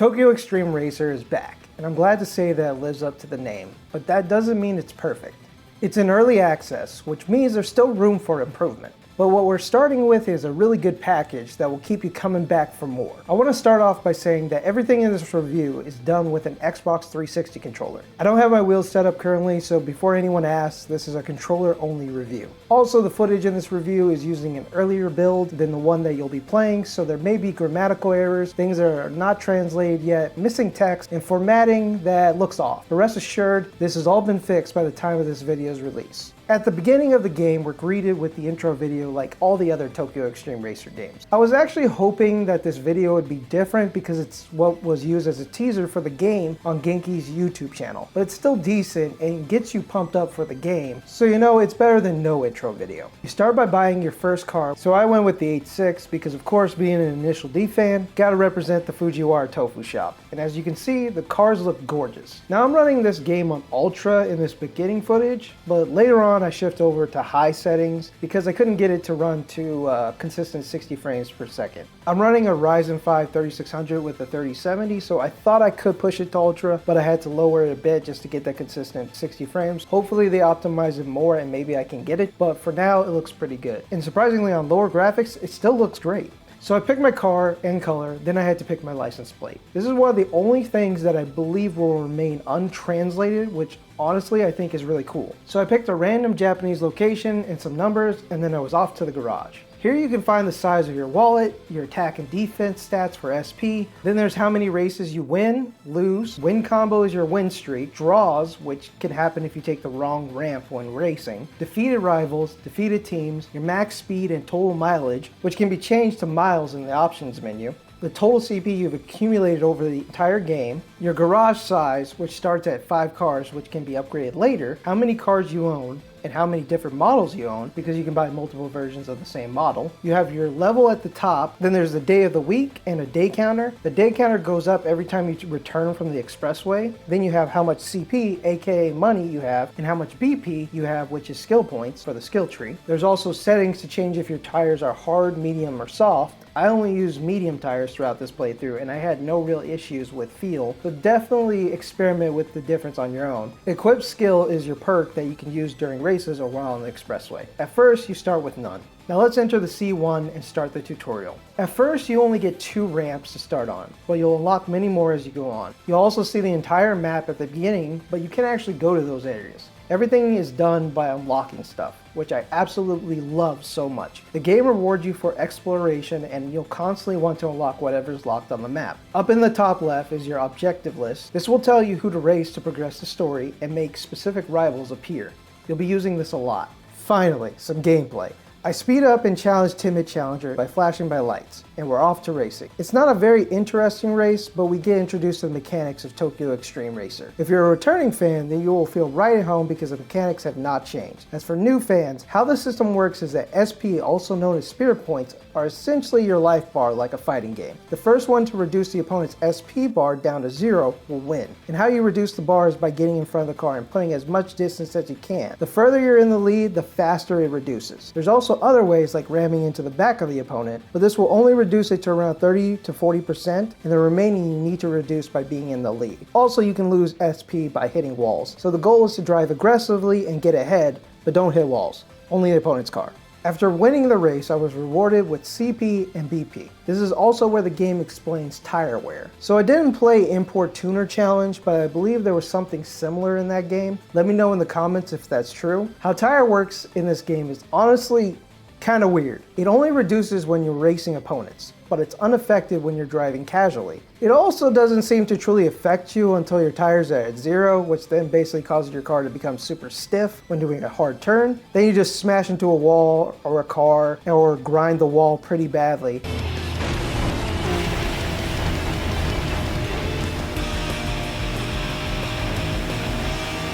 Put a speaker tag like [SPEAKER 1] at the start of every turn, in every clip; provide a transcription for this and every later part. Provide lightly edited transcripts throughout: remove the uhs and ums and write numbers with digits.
[SPEAKER 1] Tokyo Extreme Racer is back, and I'm glad to say that it lives up to the name, but that doesn't mean it's perfect. It's in early access, which means there's still room for improvement. But what we're starting with is a really good package that will keep you coming back for more. I want to start off by saying that everything in this review is done with an Xbox 360 controller. I don't have my wheels set up currently, so before anyone asks, this is a controller-only review. Also, the footage in this review is using an earlier build than the one that you'll be playing, so there may be grammatical errors, things that are not translated yet, missing text, and formatting that looks off. But rest assured, this has all been fixed by the time of this video's release. At the beginning of the game, we're greeted with the intro video like all the other Tokyo Extreme Racer games. I was actually hoping that this video would be different because it's what was used as a teaser for the game on Genki's YouTube channel, but it's still decent and gets you pumped up for the game, so you know it's better than no intro video. You start by buying your first car, so I went with the 86 because of course being an Initial D fan, gotta represent the Fujiwara Tofu shop, and as you can see, the cars look gorgeous. Now I'm running this game on Ultra in this beginning footage, but later on I shift over to high settings because I couldn't get it to run to consistent 60 frames per second. I'm running a Ryzen 5 3600 with a 3070, so I thought I could push it to Ultra, but I had to lower it a bit just to get that consistent 60 frames. Hopefully they optimize it more and maybe I can get it, but for now it looks pretty good. And surprisingly on lower graphics, it still looks great. So I picked my car and color, then I had to pick my license plate. This is one of the only things that I believe will remain untranslated, which honestly I think is really cool. So I picked a random Japanese location and some numbers, and then I was off to the garage. Here you can find the size of your wallet, your attack and defense stats for SP, then there's how many races you win, lose, win combo is your win streak, draws, which can happen if you take the wrong ramp when racing, defeated rivals, defeated teams, your max speed and total mileage, which can be changed to miles in the options menu, the total CP you've accumulated over the entire game, your garage size, which starts at 5 cars, which can be upgraded later, how many cars you own, and how many different models you own, because you can buy multiple versions of the same model. You have your level at the top, then there's the day of the week and a day counter. The day counter goes up every time you return from the expressway. Then you have how much CP, aka money, you have, and how much BP you have, which is skill points for the skill tree. There's also settings to change if your tires are hard, medium, or soft. I only used medium tires throughout this playthrough and I had no real issues with feel, so definitely experiment with the difference on your own. Equip skill is your perk that you can use during races or while on the expressway. At first, you start with none. Now let's enter the C1 and start the tutorial. At first, you only get 2 ramps to start on, but you'll unlock many more as you go on. You'll also see the entire map at the beginning, but you can actually go to those areas. Everything is done by unlocking stuff, which I absolutely love so much. The game rewards you for exploration and you'll constantly want to unlock whatever's locked on the map. Up in the top left is your objective list. This will tell you who to race to progress the story and make specific rivals appear. You'll be using this a lot. Finally, some gameplay. I speed up and challenge Timid Challenger by flashing by lights, and we're off to racing. It's not a very interesting race, but we get introduced to the mechanics of Tokyo Extreme Racer. If you're a returning fan, then you will feel right at home because the mechanics have not changed. As for new fans, how the system works is that SP, also known as spirit points, are essentially your life bar like a fighting game. The first one to reduce the opponent's SP bar down to 0 will win. And how you reduce the bar is by getting in front of the car and putting as much distance as you can. The further you're in the lead, the faster it reduces. There's also other ways like ramming into the back of the opponent, but this will only reduce it to around 30 to 40%, and the remaining you need to reduce by being in the lead. Also, you can lose SP by hitting walls, so the goal is to drive aggressively and get ahead, but don't hit walls, only the opponent's car. After winning the race, I was rewarded with CP and BP. This is also where the game explains tire wear. So I didn't play Import Tuner Challenge, but I believe there was something similar in that game. Let me know in the comments if that's true. How tire works in this game is honestly kind of weird. It only reduces when you're racing opponents, but it's unaffected when you're driving casually. It also doesn't seem to truly affect you until your tires are at 0, which then basically causes your car to become super stiff when doing a hard turn. Then you just smash into a wall or a car or grind the wall pretty badly.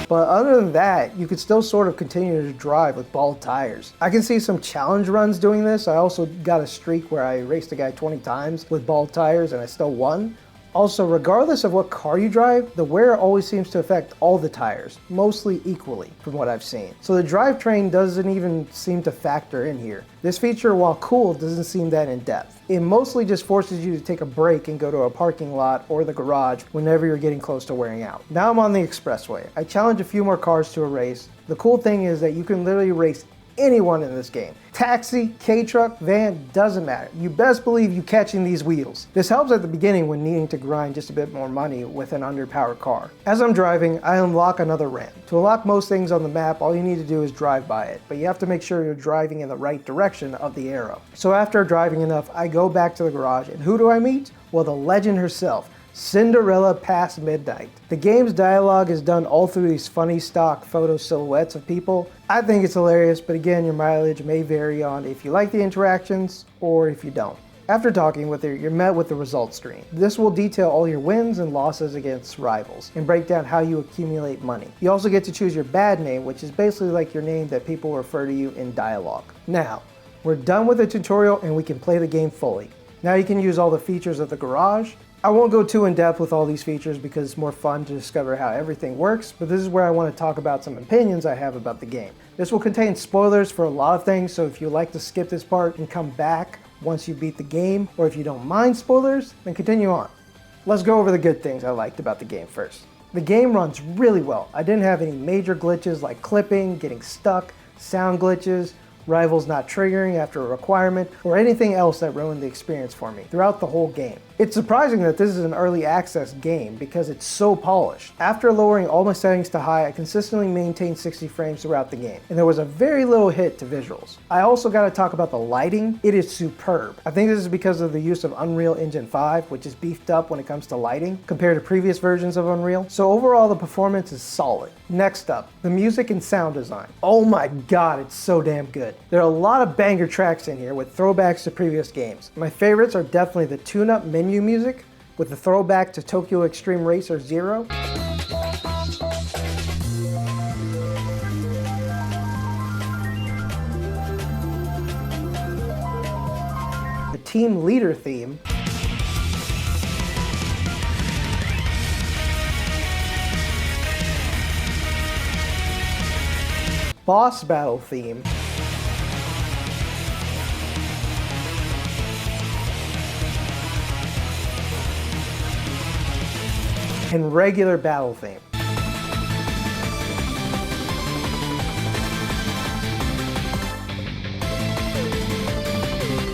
[SPEAKER 1] But other than that, you could still sort of continue to drive with bald tires. I can see some challenge runs doing this. I also got a streak where I raced a guy 20 times with bald tires and I still won. Also, regardless of what car you drive, the wear always seems to affect all the tires, mostly equally from what I've seen. So the drivetrain doesn't even seem to factor in here. This feature, while cool, doesn't seem that in depth. It mostly just forces you to take a break and go to a parking lot or the garage whenever you're getting close to wearing out. Now I'm on the expressway. I challenge a few more cars to a race. The cool thing is that you can literally race anyone in this game. Taxi, K-truck, van, doesn't matter. You best believe you catching these wheels. This helps at the beginning when needing to grind just a bit more money with an underpowered car. As I'm driving, I unlock another ramp. To unlock most things on the map, all you need to do is drive by it, but you have to make sure you're driving in the right direction of the arrow. So after driving enough, I go back to the garage, and who do I meet? Well, the legend herself, Cinderella Past Midnight. The game's dialogue is done all through these funny stock photo silhouettes of people. I think it's hilarious, but again, your mileage may vary on if you like the interactions or if you don't. After talking with her, you're met with the results screen. This will detail all your wins and losses against rivals and break down how you accumulate money. You also get to choose your bad name, which is basically like your name that people refer to you in dialogue. Now, we're done with the tutorial and we can play the game fully. Now you can use all the features of the garage. I won't go too in depth with all these features because it's more fun to discover how everything works, but this is where I want to talk about some opinions I have about the game. This will contain spoilers for a lot of things, so if you like to skip this part and come back once you beat the game, or if you don't mind spoilers, then continue on. Let's go over the good things I liked about the game first. The game runs really well. I didn't have any major glitches like clipping, getting stuck, sound glitches, rivals not triggering after a requirement, or anything else that ruined the experience for me throughout the whole game. It's surprising that this is an early access game because it's so polished. After lowering all my settings to high, I consistently maintained 60 frames throughout the game, and there was a very little hit to visuals. I also got to talk about the lighting. It is superb. I think this is because of the use of Unreal Engine 5, which is beefed up when it comes to lighting compared to previous versions of Unreal. So overall, the performance is solid. Next up, the music and sound design. Oh my god, it's so damn good. There are a lot of banger tracks in here with throwbacks to previous games. My favorites are definitely the tune-up menu music with the throwback to Tokyo Extreme Racer Zero, the team leader theme, boss battle theme, and regular battle theme.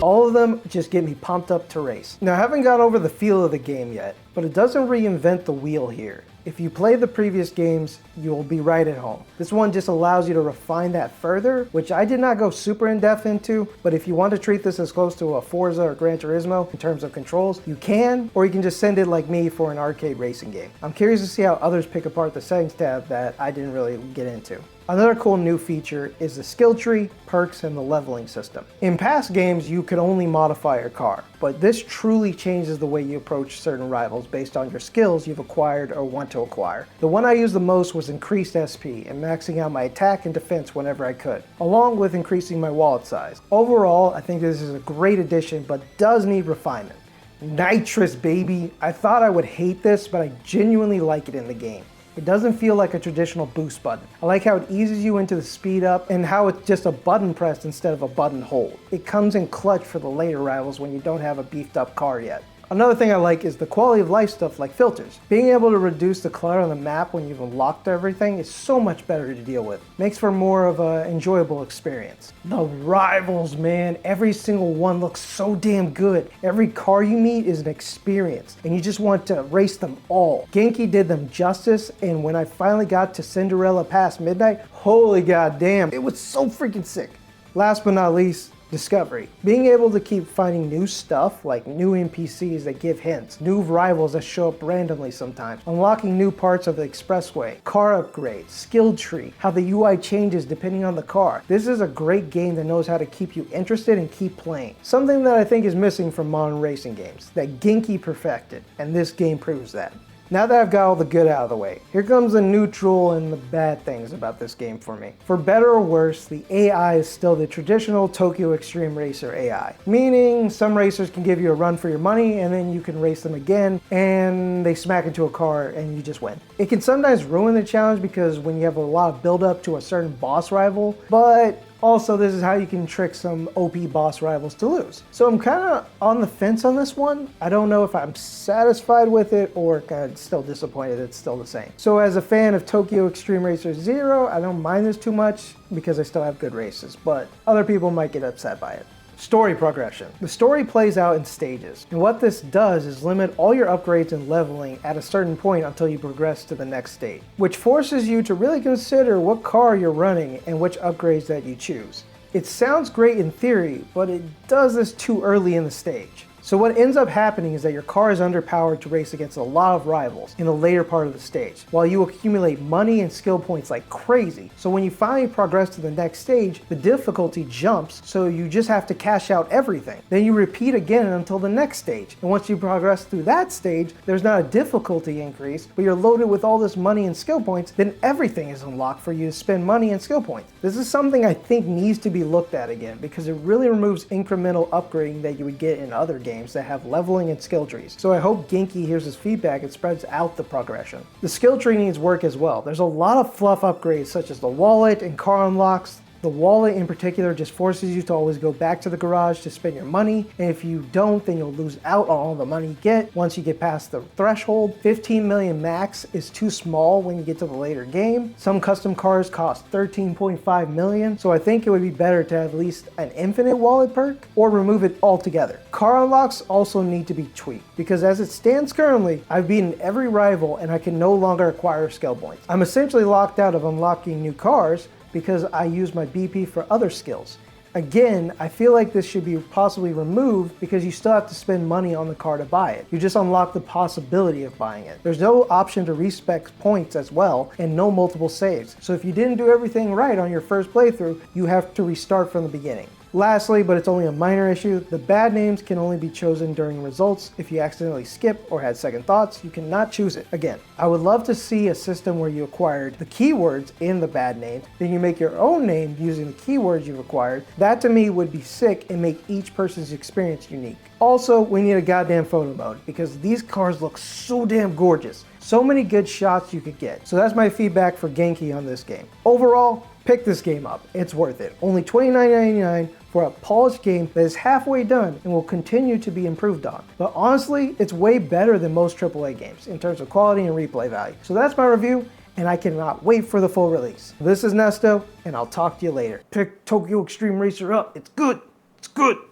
[SPEAKER 1] All of them just get me pumped up to race. Now I haven't got over the feel of the game yet, but it doesn't reinvent the wheel here. If you play the previous games, you'll be right at home. This one just allows you to refine that further, which I did not go super in depth into, but if you want to treat this as close to a Forza or Gran Turismo in terms of controls, you can, or you can just send it like me for an arcade racing game. I'm curious to see how others pick apart the settings tab that I didn't really get into. Another cool new feature is the skill tree, perks, and the leveling system. In past games, you could only modify your car, but this truly changes the way you approach certain rivals based on your skills you've acquired or want to acquire. The one I used the most was increased SP and maxing out my attack and defense whenever I could, along with increasing my wallet size. Overall, I think this is a great addition, but does need refinement. NITROUS, baby! I thought I would hate this, but I genuinely like it in the game. It doesn't feel like a traditional boost button. I like how it eases you into the speed up and how it's just a button press instead of a button hold. It comes in clutch for the later rivals when you don't have a beefed up car yet. Another thing I like is the quality of life stuff like filters. Being able to reduce the clutter on the map when you've unlocked everything is so much better to deal with. Makes for more of an enjoyable experience. The rivals, man, every single one looks so damn good. Every car you meet is an experience and you just want to race them all. Genki did them justice, and when I finally got to Cinderella Past Midnight, holy goddamn, it was so freaking sick. Last but not least, discovery. Being able to keep finding new stuff like new NPCs that give hints, new rivals that show up randomly sometimes, unlocking new parts of the expressway, car upgrades, skill tree, how the UI changes depending on the car. This is a great game that knows how to keep you interested and keep playing. Something that I think is missing from modern racing games, that Genki perfected, and this game proves that. Now that I've got all the good out of the way, here comes the neutral and the bad things about this game for me. For better or worse, the AI is still the traditional Tokyo Extreme Racer AI, meaning some racers can give you a run for your money and then you can race them again and they smack into a car and you just win. It can sometimes ruin the challenge because when you have a lot of build up to a certain boss rival, but also, this is how you can trick some OP boss rivals to lose. So I'm kind of on the fence on this one. I don't know if I'm satisfied with it or kind of still disappointed it's still the same. So as a fan of Tokyo Extreme Racer Zero, I don't mind this too much because I still have good races, but other people might get upset by it. Story progression. The story plays out in stages, and what this does is limit all your upgrades and leveling at a certain point until you progress to the next stage, which forces you to really consider what car you're running and which upgrades that you choose. It sounds great in theory, but it does this too early in the stage. So what ends up happening is that your car is underpowered to race against a lot of rivals in the later part of the stage, while you accumulate money and skill points like crazy. So when you finally progress to the next stage, the difficulty jumps, so you just have to cash out everything. Then you repeat again until the next stage. And once you progress through that stage, there's not a difficulty increase, but you're loaded with all this money and skill points, then everything is unlocked for you to spend money and skill points. This is something I think needs to be looked at again, because it really removes incremental upgrading that you would get in other games that have leveling and skill trees. So I hope Genki hears his feedback and spreads out the progression. The skill tree needs work as well. There's a lot of fluff upgrades such as the wallet and car unlocks. The wallet in particular just forces you to always go back to the garage to spend your money, and if you don't, then you'll lose out on all the money you get once you get past the threshold. 15 million max is too small when you get to the later game. Some custom cars cost 13.5 million, so I think it would be better to have at least an infinite wallet perk or remove it altogether. Car unlocks also need to be tweaked, because as it stands currently, I've beaten every rival and I can no longer acquire skill points. I'm essentially locked out of unlocking new cars because I use my BP for other skills. Again, I feel like this should be possibly removed because you still have to spend money on the car to buy it. You just unlock the possibility of buying it. There's no option to respec points as well, and no multiple saves. So if you didn't do everything right on your first playthrough, you have to restart from the beginning. Lastly, but it's only a minor issue, the bad names can only be chosen during results. If you accidentally skip or had second thoughts, you cannot choose it again. I would love to see a system where you acquired the keywords in the bad names, then you make your own name using the keywords you've acquired. That to me would be sick and make each person's experience unique. Also, we need a goddamn photo mode because these cars look so damn gorgeous. So many good shots you could get. So that's my feedback for Genki on this game. Overall, pick this game up. It's worth it. Only $29.99 for a polished game that is halfway done and will continue to be improved on. But honestly, it's way better than most AAA games in terms of quality and replay value. So that's my review, and I cannot wait for the full release. This is Nesto, and I'll talk to you later. Pick Tokyo Extreme Racer up. It's good. It's good.